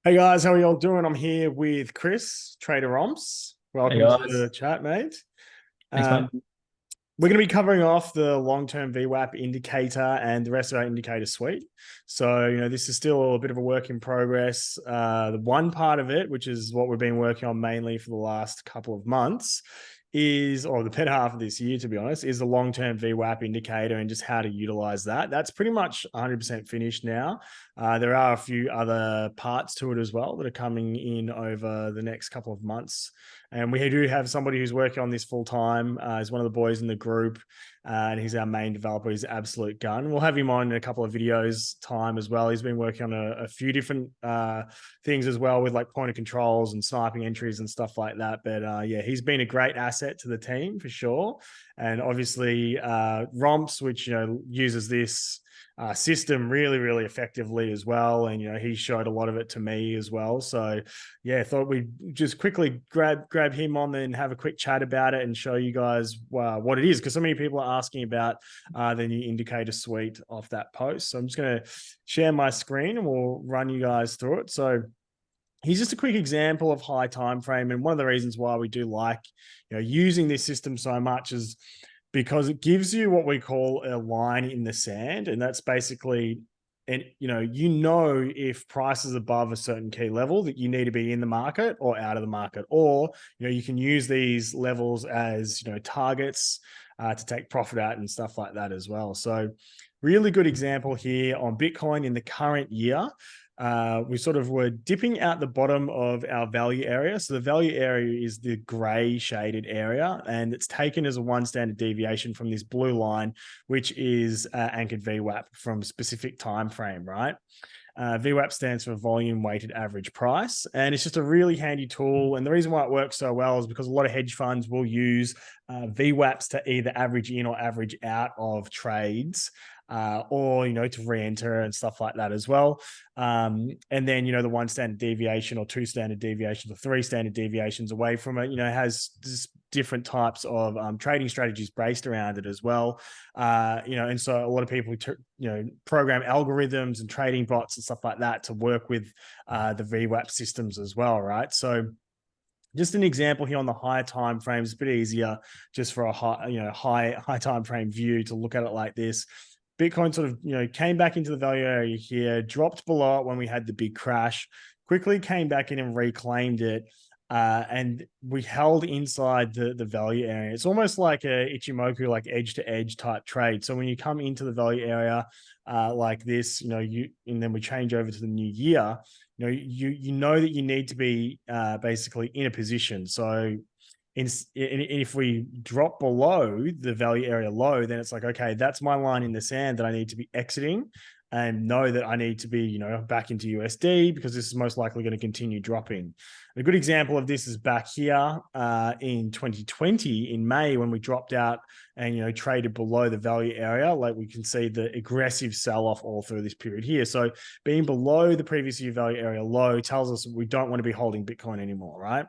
Hey guys, how are y'all doing? I'm here with Kris, Trader Romps. Hey Welcome to guys, the chat, mate. thanks, Um, mate. we're going to be covering off the long-term VWAP indicator and the rest of our indicator suite. So, this is still a bit of a work in progress. The one part of it, which is what we've been working on mainly for the last couple of months, or the better half of this year, to be honest, is the long-term VWAP indicator and just how to utilize that. That's pretty much 100% finished now. There are a few other parts to it as well that are coming in over the next couple of months. And we do have somebody who's working on this full time. He's one of the boys in the group, and he's our main developer. He's an absolute gun. We'll have him on in a couple of videos time as well. He's been working on a few different things as well with like point of controls and sniping entries and stuff like that. But yeah, he's been a great asset to the team for sure. And obviously, Romps, which uses this system really, really effectively as well. And he showed a lot of it to me as well. So yeah, thought we'd just quickly grab him on and have a quick chat about it and show you guys what it is, because so many people are asking about the new indicator suite off that post. So I'm just going to share my screen and we'll run you guys through it. So he's just a quick example of high time frame, and one of the reasons why we do like using this system so much is because it gives you what we call a line in the sand, and that's basically, and if price is above a certain key level that you need to be in the market or out of the market, or you can use these levels as targets to take profit out and stuff like that as well. So really good example here on Bitcoin in the current year. We sort of were dipping out the bottom of our value area. So the value area is the gray shaded area, and it's taken as a one standard deviation from this blue line, which is anchored VWAP from a specific time frame, right? VWAP stands for volume weighted average price, and it's just a really handy tool. And the reason why it works so well is because a lot of hedge funds will use VWAPs to either average in or average out of trades, or to re-enter and stuff like that as well. And then the one standard deviation or two standard deviations or three standard deviations away from it, has just different types of trading strategies based around it as well. And so a lot of people program algorithms and trading bots and stuff like that to work with the VWAP systems as well, right? So just an example here on the higher time frames, a bit easier just for a high time frame view to look at it like this. Bitcoin sort of came back into the value area here, dropped below it when we had the big crash, quickly came back in and reclaimed it. And we held inside the value area. It's almost like a Ichimoku, like edge to edge type trade. So when you come into the value area like this, and then we change over to the new year, you know that you need to be basically in a position. So if we drop below the value area low, then it's like, okay, that's my line in the sand that I need to be exiting, and know that I need to be, back into USD, because this is most likely going to continue dropping. A good example of this is back here in 2020 in May, when we dropped out and traded below the value area. Like, we can see the aggressive sell-off all through this period here. So being below the previous year value area low tells us we don't want to be holding Bitcoin anymore, right?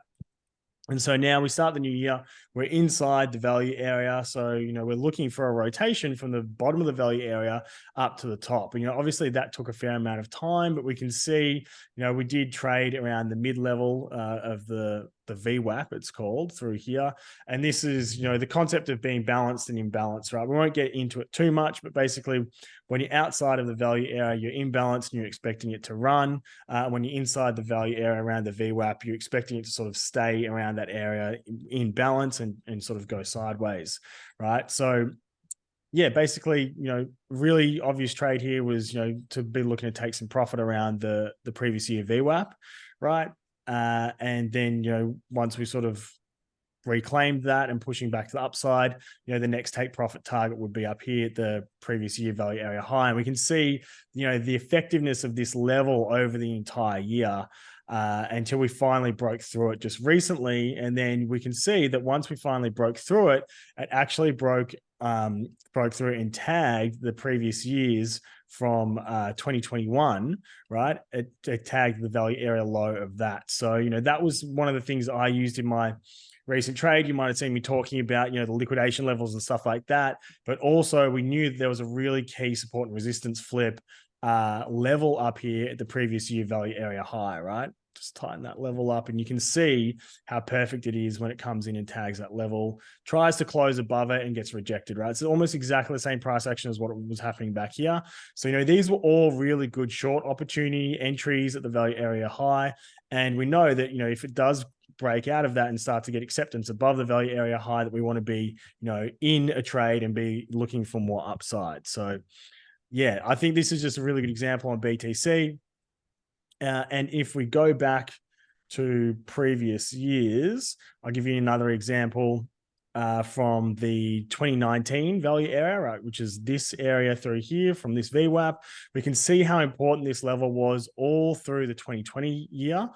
And so now we start the new year, we're inside the value area. So, we're looking for a rotation from the bottom of the value area up to the top. And, obviously that took a fair amount of time, but we can see, we did trade around the mid-level of the VWAP, it's called, through here. And this is, the concept of being balanced and imbalanced, right? We won't get into it too much, but basically when you're outside of the value area, you're imbalanced and you're expecting it to run. When you're inside the value area around the VWAP, you're expecting it to sort of stay around that area in balance and sort of go sideways, right? So yeah, basically, really obvious trade here was, to be looking to take some profit around the previous year VWAP, right? And then, once we sort of reclaimed that and pushing back to the upside, the next take profit target would be up here at the previous year value area high. And we can see, the effectiveness of this level over the entire year until we finally broke through it just recently. And then we can see that once we finally broke through it, it actually broke through and tagged the previous years from 2021, right? It tagged the value area low of that. So, that was one of the things I used in my recent trade. You might have seen me talking about, the liquidation levels and stuff like that. But also we knew that there was a really key support and resistance flip level up here at the previous year value area high, right? Just tighten that level up and you can see how perfect it is when it comes in and tags that level, tries to close above it and gets rejected, right? So almost exactly the same price action as what was happening back here. So, these were all really good short opportunity entries at the value area high. And we know that, if it does break out of that and start to get acceptance above the value area high, that we want to be, in a trade and be looking for more upside. So yeah, I think this is just a really good example on BTC. And if we go back to previous years, I'll give you another example from the 2019 value area, right, which is this area through here from this VWAP. We can see how important this level was all through the 2020 year.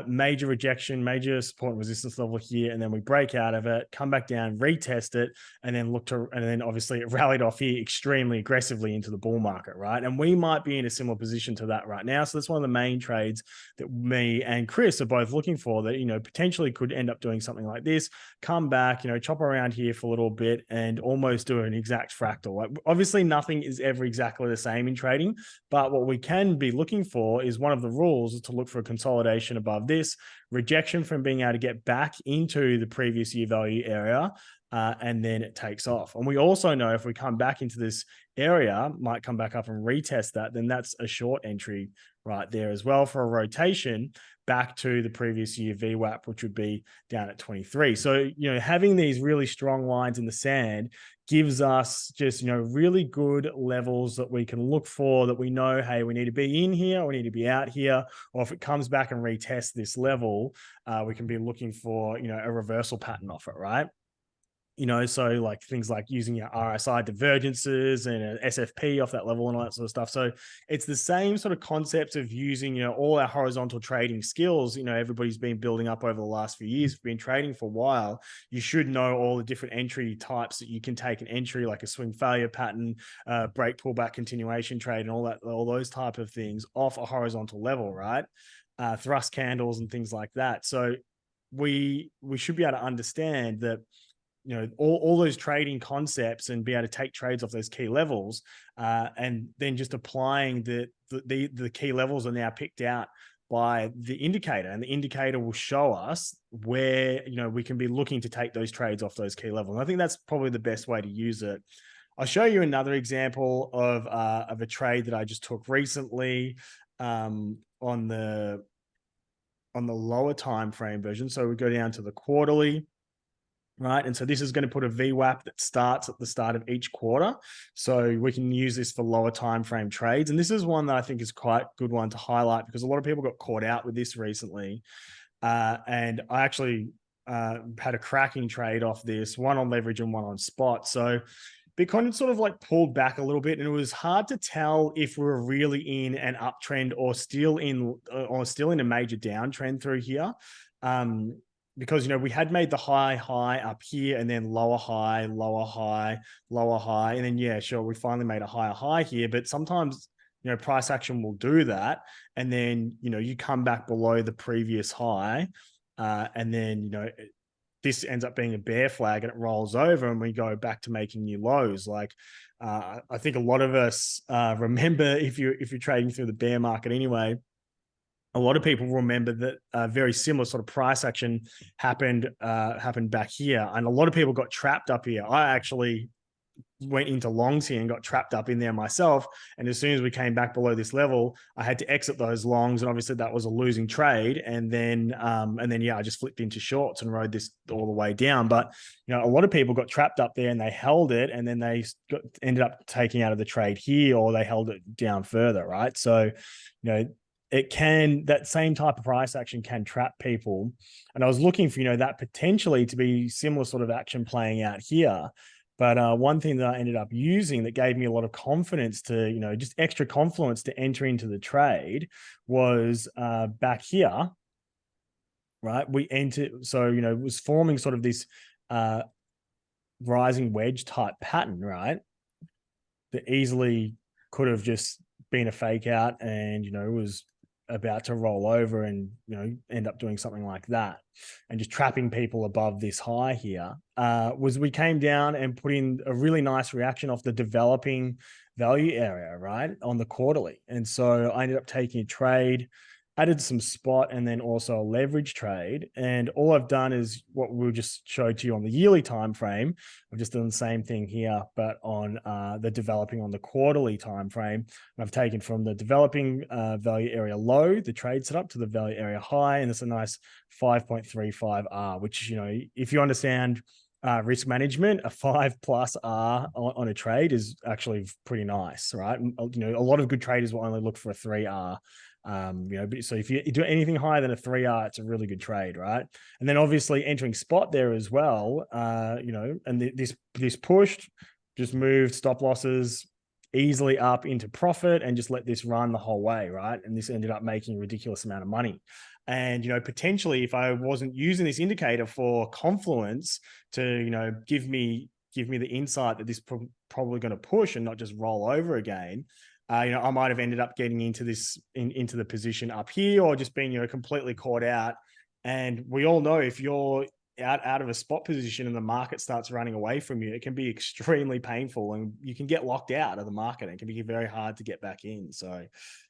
Major rejection, major support and resistance level here, and then we break out of it, come back down, retest it, and then obviously it rallied off here extremely aggressively into the bull market, right? And we might be in a similar position to that right now. So that's one of the main trades that me and Kris are both looking for, that potentially could end up doing something like this, come back, chop around here for a little bit and almost do an exact fractal. Like, obviously nothing is ever exactly the same in trading, but what we can be looking for is, one of the rules is to look for a consolidation above this, rejection from being able to get back into the previous year value area, and then it takes off. And we also know if we come back into this area, might come back up and retest that, then that's a short entry right there as well for a rotation back to the previous year VWAP, which would be down at 23. So, having these really strong lines in the sand gives us just, really good levels that we can look for, that we know, hey, we need to be in here, or we need to be out here, or if it comes back and retests this level, we can be looking for, a reversal pattern off it, right? So like things like using your RSI divergences and an SFP off that level and all that sort of stuff. So it's the same sort of concept of using, all our horizontal trading skills, everybody's been building up over the last few years, been trading for a while. You should know all the different entry types that you can take an entry, like a swing failure pattern, break, pullback, continuation trade, and all those type of things off a horizontal level, right? Thrust candles and things like that. So we should be able to understand that, all those trading concepts and be able to take trades off those key levels, and then just applying the key levels are now picked out by the indicator, and the indicator will show us where, we can be looking to take those trades off those key levels. And I think that's probably the best way to use it. I'll show you another example of a trade that I just took recently, on the lower time frame version. So we go down to the quarterly. Right. And so this is going to put a VWAP that starts at the start of each quarter. So we can use this for lower time frame trades. And this is one that I think is quite a good one to highlight, because a lot of people got caught out with this recently. And I actually had a cracking trade off this, one on leverage and one on spot. So Bitcoin sort of like pulled back a little bit, and it was hard to tell if we were really in an uptrend or still in a major downtrend through here. Because, we had made the high up here, and then lower high, lower high, lower high. And then, yeah, sure, we finally made a higher high here. But sometimes, price action will do that. And then, you come back below the previous high. And then, this ends up being a bear flag and it rolls over and we go back to making new lows. Like, I think a lot of us remember, if you're trading through the bear market anyway, a lot of people remember that a very similar sort of price action happened back here, and a lot of people got trapped up here. I actually went into longs here and got trapped up in there myself. And as soon as we came back below this level, I had to exit those longs, and obviously that was a losing trade. And then yeah, I just flipped into shorts and rode this all the way down. But a lot of people got trapped up there and they held it, and then they ended up taking out of the trade here, or they held it down further, right? So that same type of price action can trap people. And I was looking for, that potentially to be similar sort of action playing out here. But one thing that I ended up using that gave me a lot of confidence to, just extra confluence to enter into the trade was back here, right? We entered, so, it was forming sort of this rising wedge type pattern, right? That easily could have just been a fake out and, was about to roll over and end up doing something like that and just trapping people above this high here. Was we came down and put in a really nice reaction off the developing value area, right, on the quarterly. And so I ended up taking a trade, added some spot, and then also a leverage trade. And all I've done is what we'll just show to you on the yearly time frame. I've just done the same thing here, but on the developing on the quarterly time frame. I've taken from the developing value area low, the trade setup, to the value area high, and it's a nice 5.35 R, which, you know, if you understand risk management, a 5+ R on a trade is actually pretty nice, right? You know, a lot of good traders will only look for a 3R. You know, so if you do anything higher than a 3R, it's a really good trade, right? And then obviously entering spot there as well, you know, and this pushed, just moved stop losses easily up into profit and just let this run the whole way, right? And this ended up making a ridiculous amount of money. And, you know, potentially if I wasn't using this indicator for Confluence to, you know, give me the insight that this probably going to push and not just roll over again, you know, I might have ended up getting into this into the position up here, or just being, you know, completely caught out. And we all know if you're out of a spot position and the market starts running away from you, it can be extremely painful, and you can get locked out of the market. It can be very hard to get back in. So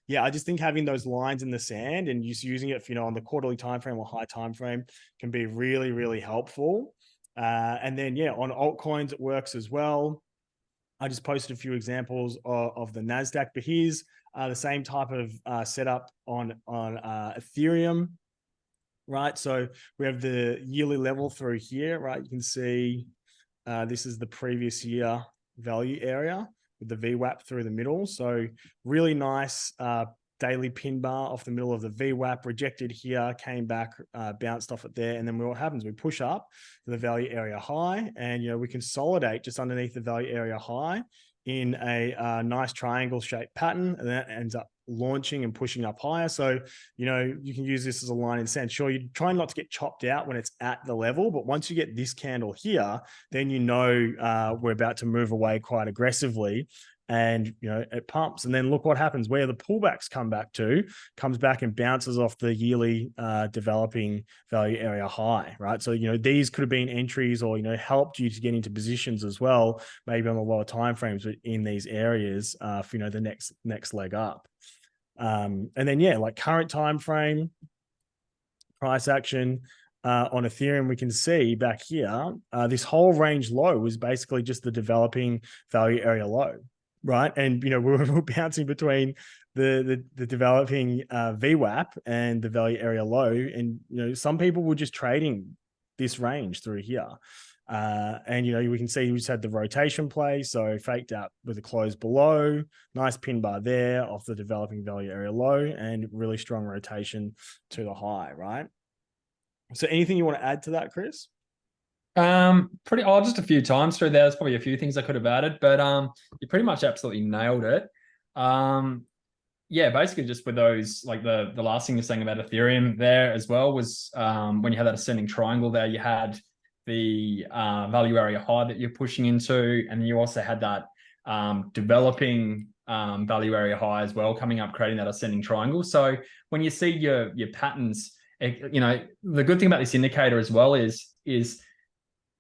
yeah, I just think having those lines in the sand and just using it, you know, on the quarterly time frame or high time frame can be really, really helpful. And then yeah, on altcoins it works as well. I just posted a few examples of the NASDAQ, but here's the same type of setup on Ethereum, right? So we have the yearly level through here, right? You can see this is the previous year value area with the VWAP through the middle. So really nice daily pin bar off the middle of the VWAP, rejected here, came back, bounced off it there. And then what happens, we push up to the value area high, and, you know, we consolidate just underneath the value area high in a nice triangle shaped pattern, and that ends up launching and pushing up higher. So, you know, you can use this as a line in the sand. Sure, you try not to get chopped out when it's at the level, but once you get this candle here, then you know we're about to move away quite aggressively. And, you know, it pumps, and then look what happens where the pullbacks come back to, comes back and bounces off the yearly developing value area high, right? So, you know, these could have been entries, or, you know, helped you to get into positions as well, maybe on the lower time frames in these areas for, you know, the next leg up. And then yeah, like current time frame price action on Ethereum, we can see back here, this whole range low was basically just the developing value area low. Right. And, you know, we're bouncing between the developing VWAP and the value area low. And, you know, some people were just trading this range through here. And, you know, we can see we just had the rotation play. So faked out with a close below, nice pin bar there off the developing value area low, and really strong rotation to the high. Right. So anything you want to add to that, Kris? Just a few times through there. There's probably a few things I could have added, but you pretty much absolutely nailed it. Yeah, basically just with those, like the last thing you're saying about Ethereum there as well was when you had that ascending triangle there, you had the value area high that you're pushing into, and you also had that developing value area high as well coming up, creating that ascending triangle. So when you see your patterns, you know, the good thing about this indicator as well is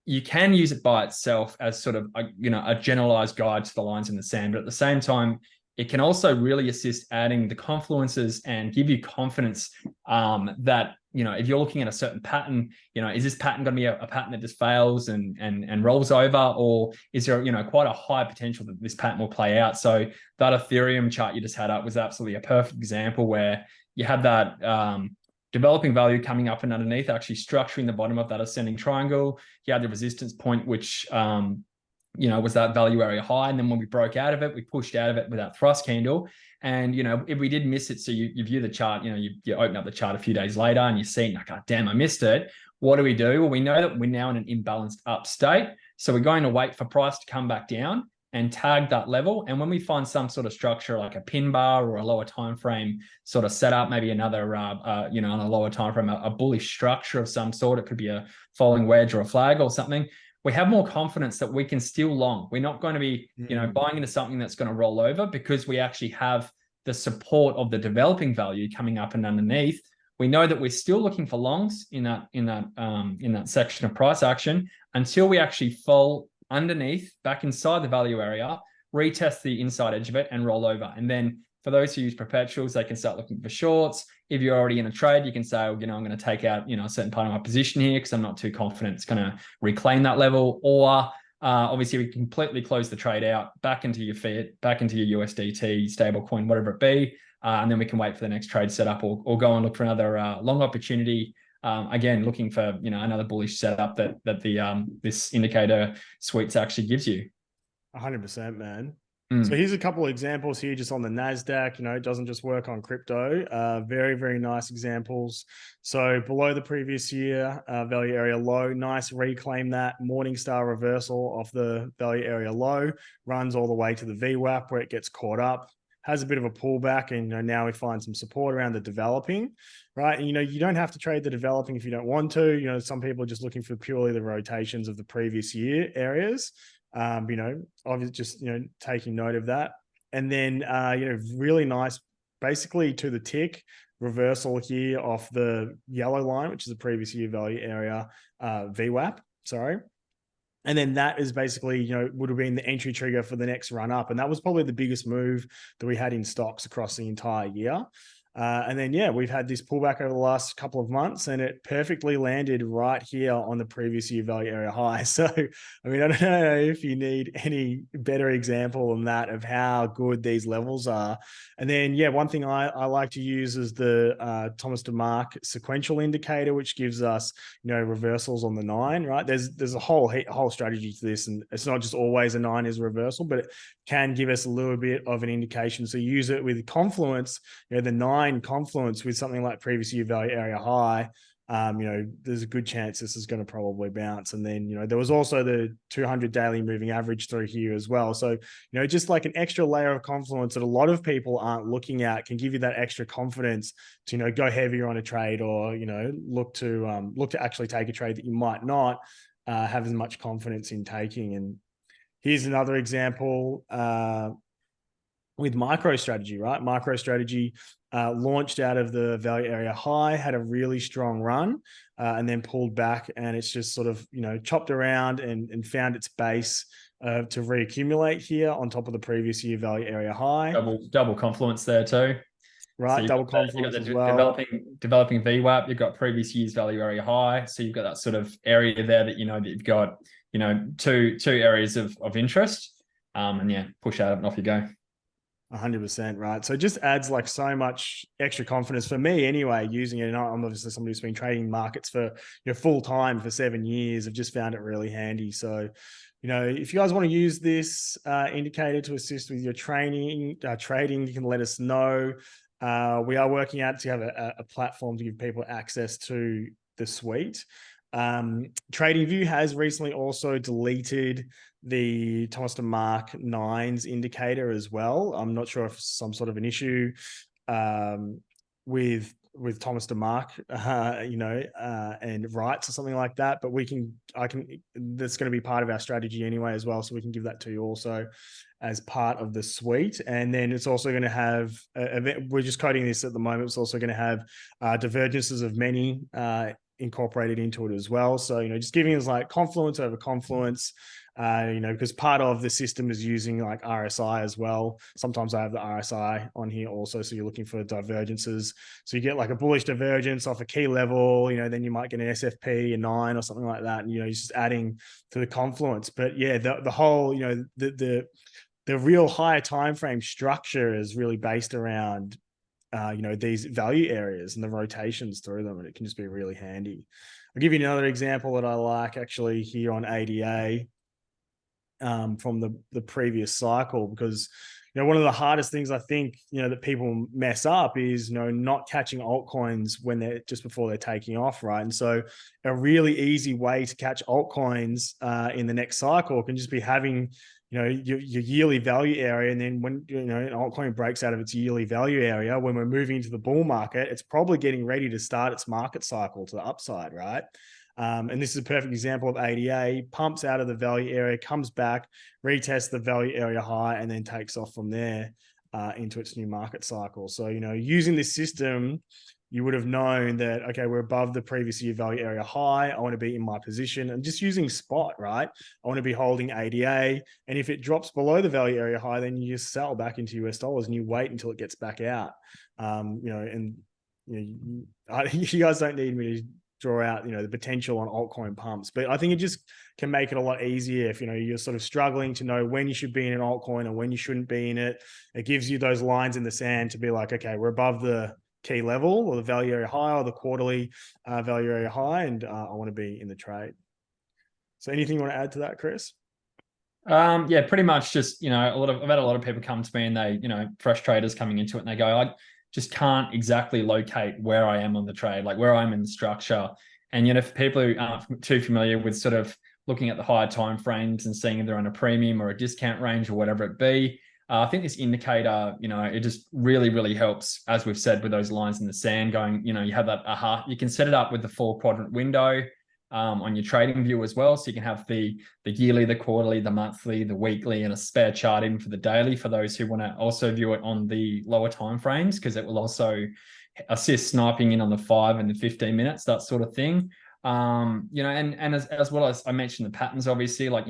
you can use it by itself as sort of a generalized guide to the lines in the sand, but at the same time, it can also really assist adding the confluences and give you confidence that, you know, if you're looking at a certain pattern, you know, is this pattern going to be a pattern that just fails and rolls over, or is there, you know, quite a high potential that this pattern will play out? So that Ethereum chart you just had up was absolutely a perfect example where you had that developing value coming up and underneath, actually structuring the bottom of that ascending triangle. You had the resistance point, which, you know, was that value area high. And then when we broke out of it, we pushed out of it with that thrust candle. And, you know, if we did miss it, so you view the chart, you know, you open up the chart a few days later and you see, like, oh, damn, I missed it. What do? Well, we know that we're now in an imbalanced up state. So we're going to wait for price to come back down and tag that level. And when we find some sort of structure like a pin bar or a lower time frame sort of setup, maybe another, you know, on a lower time frame, a bullish structure of some sort, it could be a falling wedge or a flag or something, we have more confidence that we can still long. We're not going to be, you know, buying into something that's going to roll over, because we actually have the support of the developing value coming up and underneath. We know that we're still looking for longs in that section of price action until we actually fall underneath, back inside the value area, retest the inside edge of it and roll over. And then for those who use perpetuals, they can start looking for shorts. If you're already in a trade, you can say, well, I'm going to take out, a certain part of my position here because I'm not too confident it's going to reclaim that level. Or obviously, we completely close the trade out back into your fiat, back into your USDT, stablecoin, whatever it be. And then we can wait for the next trade setup or go and look for another long opportunity. Again, looking for another bullish setup that the this indicator suite actually gives you. 100%, man. So here's a couple of examples here just on the NASDAQ. It doesn't just work on crypto. Very, very nice examples. So below the previous year, value area low, nice reclaim that Morningstar reversal off the value area low, runs all the way to the VWAP where it gets caught up, has a bit of a pullback, and now we find some support around the developing, right? And you don't have to trade the developing if you don't want to. Some people are just looking for purely the rotations of the previous year areas. Obviously just, taking note of that. And then, really nice, basically to the tick reversal here off the yellow line, which is the previous year value area, VWAP, sorry. And then that is basically, would have been the entry trigger for the next run up. And that was probably the biggest move that we had in stocks across the entire year. And then, we've had this pullback over the last couple of months, and it perfectly landed right here on the previous year value area high. So, I don't know if you need any better example than that of how good these levels are. And then, one thing I like to use is the Thomas DeMark sequential indicator, which gives us, reversals on the 9, right? There's a whole strategy to this, and it's not just always a 9 is a reversal, but it can give us a little bit of an indication. So you use it with Confluence, the 9 Confluence with something like previous year value area high, there's a good chance this is going to probably bounce. And then, there was also the 200 daily moving average through here as well. So, just like an extra layer of Confluence that a lot of people aren't looking at can give you that extra confidence to, go heavier on a trade or, look to actually take a trade that you might not have as much confidence in taking. And here's another example with MicroStrategy, right? MicroStrategy launched out of the value area high, had a really strong run, and then pulled back, and it's just sort of, chopped around and found its base to reaccumulate here on top of the previous year value area high. Double Confluence there too. Right, so double Confluence as well. Developing VWAP, you've got previous year's value area high. So you've got that sort of area there that that you've got, two areas of interest. And push out and off you go. 100%, right? So it just adds like so much extra confidence for me anyway, using it. And I'm obviously somebody who's been trading markets for full time for 7 years. I've just found it really handy. So, if you guys want to use this indicator to assist with your trading, you can let us know. We are working out to have a platform to give people access to the suite. TradingView has recently also deleted the Thomas DeMark 9s indicator as well. I'm not sure if some sort of an issue with Thomas DeMark, and rights or something like that. But that's going to be part of our strategy anyway as well. So we can give that to you also as part of the suite. And then it's also going to have, we're just coding this at the moment. It's also going to have divergences of many incorporated into it as well. So, just giving us like Confluence over Confluence, because part of the system is using like RSI as well. Sometimes I have the RSI on here also. So you're looking for divergences. So you get like a bullish divergence off a key level, then you might get an SFP, a 9 or something like that. And, you're just adding to the Confluence. But the whole, the real higher time frame structure is really based around these value areas and the rotations through them, and it can just be really handy. I'll give you another example that I like actually here on ADA from the previous cycle, because one of the hardest things I think that people mess up is not catching altcoins when they're just before they're taking off, right? And so a really easy way to catch altcoins in the next cycle can just be having your yearly value area. And then when, an altcoin breaks out of its yearly value area, when we're moving into the bull market, it's probably getting ready to start its market cycle to the upside, right? And this is a perfect example of ADA, pumps out of the value area, comes back, retests the value area high, and then takes off from there into its new market cycle. So, using this system you would have known that, okay, we're above the previous year value area high. I want to be in my position, and just using spot, right? I want to be holding ADA. And if it drops below the value area high, then you just sell back into US dollars and you wait until it gets back out. And you guys don't need me to draw out, the potential on altcoin pumps, but I think it just can make it a lot easier if, you're sort of struggling to know when you should be in an altcoin and when you shouldn't be in it. It gives you those lines in the sand to be like, okay, we're above the key level or the value area high or the quarterly value area high, and I want to be in the trade. So anything you want to add to that, Kris? Yeah, pretty much just, I've had a lot of people come to me and they, fresh traders coming into it and they go, I just can't exactly locate where I am on the trade, like where I'm in the structure. And, for people who aren't too familiar with sort of looking at the higher time frames and seeing if they're on a premium or a discount range or whatever it be, I think this indicator, it just really, really helps, as we've said, with those lines in the sand going, you have that aha. You can set it up with the 4-quadrant window on your trading view as well. So you can have the yearly, the quarterly, the monthly, the weekly, and a spare chart in for the daily for those who want to also view it on the lower time frames, because it will also assist sniping in on the 5 and the 15 minutes, that sort of thing. And as well as I mentioned the patterns, obviously, like,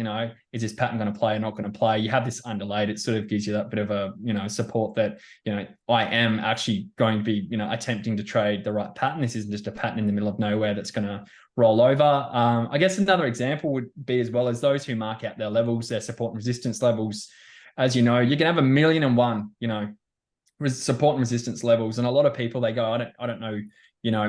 is this pattern going to play or not going to play? You have this underlaid. It sort of gives you that bit of a, support that, I am actually going to be, attempting to trade the right pattern. This isn't just a pattern in the middle of nowhere that's going to roll over. I guess another example would be, as well as those who mark out their levels, their support and resistance levels. As you can have 1,000,001, support and resistance levels. And a lot of people, they go, I don't know,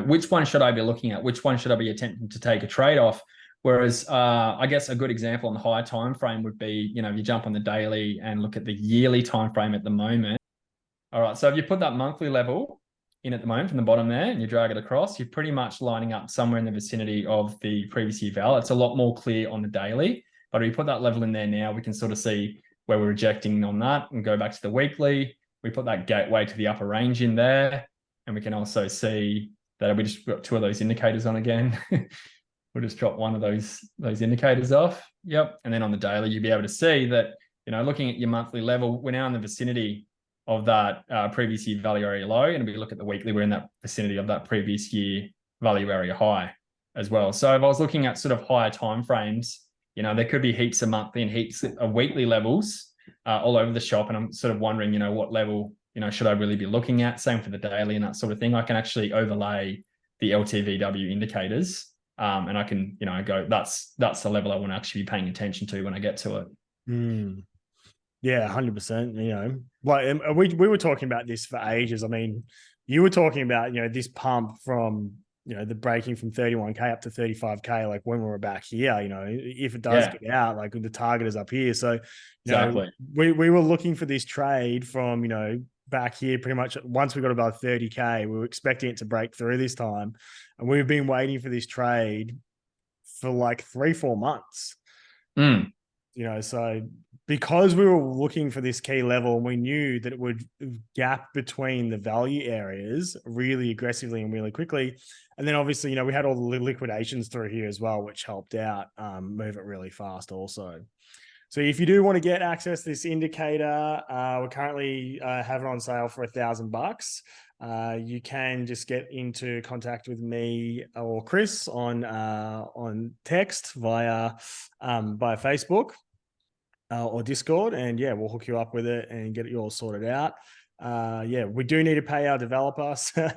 which one should I be looking at? Which one should I be attempting to take a trade off? Whereas I guess a good example on the higher time frame would be, if you jump on the daily and look at the yearly time frame at the moment. All right, so if you put that monthly level in at the moment from the bottom there and you drag it across, you're pretty much lining up somewhere in the vicinity of the previous year val. It's a lot more clear on the daily, but if you put that level in there now, we can sort of see where we're rejecting on that and go back to the weekly. We put that gateway to the upper range in there, and we can also see that we just got 2 of those indicators on again. We'll just drop one of those indicators off. Yep. And then on the daily, you'll be able to see that, looking at your monthly level, we're now in the vicinity of that previous year value area low. And if we look at the weekly, we're in that vicinity of that previous year value area high as well. So if I was looking at sort of higher time frames, there could be heaps of monthly and heaps of weekly levels all over the shop. And I'm sort of wondering, what level, should I really be looking at? Same for the daily and that sort of thing. I can actually overlay the LTVW indicators and I can, go, that's the level I want to actually be paying attention to when I get to it. Yeah, 100%. Like we were talking about this for ages. I mean, you were talking about, this pump from, the breaking from 31K up to 35K, like when we were back here, if it does get out, like the target is up here. So, exactly. We were looking for this trade from, back here pretty much once we got above 30K, we were expecting it to break through this time. And we've been waiting for this trade for like 3-4 months. So because we were looking for this key level and we knew that it would gap between the value areas really aggressively and really quickly. And then obviously, we had all the liquidations through here as well, which helped out move it really fast also. So if you do want to get access to this indicator, we're currently having it on sale for $1,000. You can just get into contact with me or Kris on text via Facebook or Discord, and we'll hook you up with it and get it all sorted out. We do need to pay our developer, so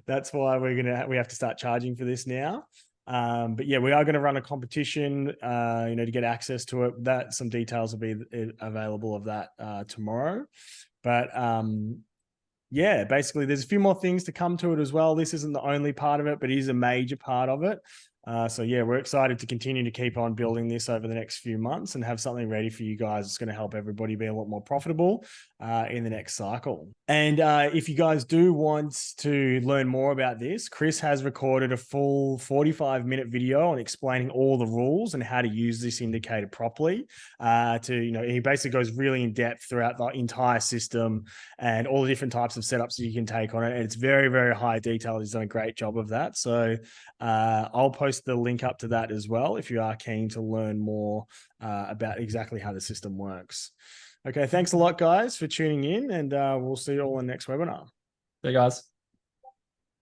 that's why we have to start charging for this now. But we are going to run a competition, to get access to it. Some details will be available of that tomorrow. But basically there's a few more things to come to it as well. This isn't the only part of it, but it is a major part of it. We're excited to continue to keep on building this over the next few months and have something ready for you guys. It's going to help everybody be a lot more profitable in the next cycle. And if you guys do want to learn more about this, Kris has recorded a full 45-minute video on explaining all the rules and how to use this indicator properly. He basically goes really in depth throughout the entire system and all the different types of setups that you can take on it. And it's very, very high detail. He's done a great job of that. So I'll post the link up to that as well if you are keen to learn more about exactly how the system works. Okay, thanks a lot, guys, for tuning in, and we'll see you all in the next webinar. See you guys.